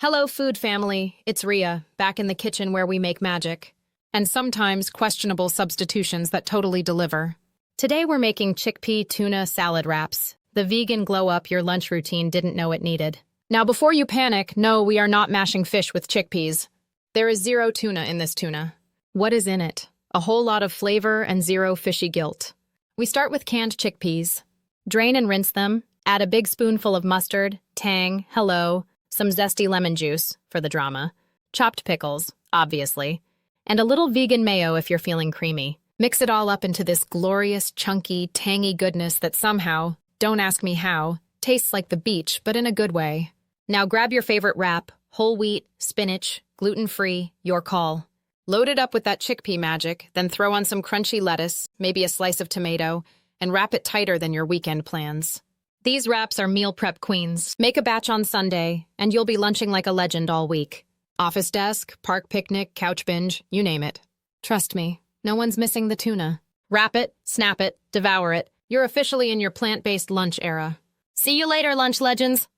Hello, food family. It's Rhea, back in the kitchen where we make magic. And sometimes questionable substitutions that totally deliver. Today we're making chickpea tuna salad wraps, the vegan glow-up your lunch routine didn't know it needed. Now before you panic, no, we are not mashing fish with chickpeas. There is zero tuna in this tuna. What is in it? A whole lot of flavor and zero fishy guilt. We start with canned chickpeas. Drain and rinse them, add a big spoonful of mustard, tang, hello, some zesty lemon juice, for the drama, chopped pickles, obviously, and a little vegan mayo if you're feeling creamy. Mix it all up into this glorious, chunky, tangy goodness that somehow, don't ask me how, tastes like the beach, but in a good way. Now grab your favorite wrap, whole wheat, spinach, gluten-free, your call. Load it up with that chickpea magic, then throw on some crunchy lettuce, maybe a slice of tomato, and wrap it tighter than your weekend plans. These wraps are meal prep queens. Make a batch on Sunday, and you'll be lunching like a legend all week. Office desk, park picnic, couch binge, you name it. Trust me, no one's missing the tuna. Wrap it, snap it, devour it. You're officially in your plant-based lunch era. See you later, lunch legends!